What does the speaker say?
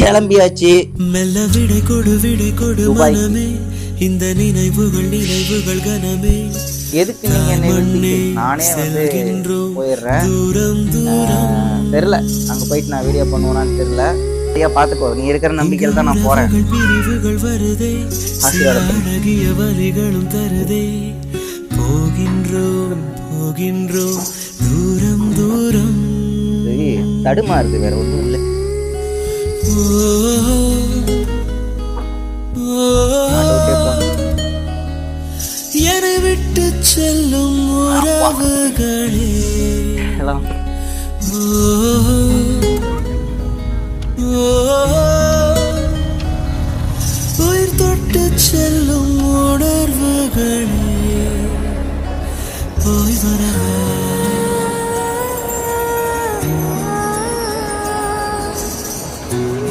கிளம்பியாச்சு. மெல்ல விடை கொடு மனமே, இந்த நினைவுகள் கனமே. எதுக்கு நீங்க நானே வந்து போயிடுறேன். தெரியல அங்க போயிட்டு நான் வீடியோ பண்ணுவேனான்னு தெரியல. சரியா பாத்துக்கோ, நீ இருக்கிற நம்பிக்கையில் தான் நான் போறேன். பிரிவுகள் வருதே, அழகிய வரிகளும் தருதே. போகின்றோம் தூரம். சரி தடுமாறுது, வேற ஒன்றும் இல்லை. என்னை விட்டு செல்லும் உறவுகளே.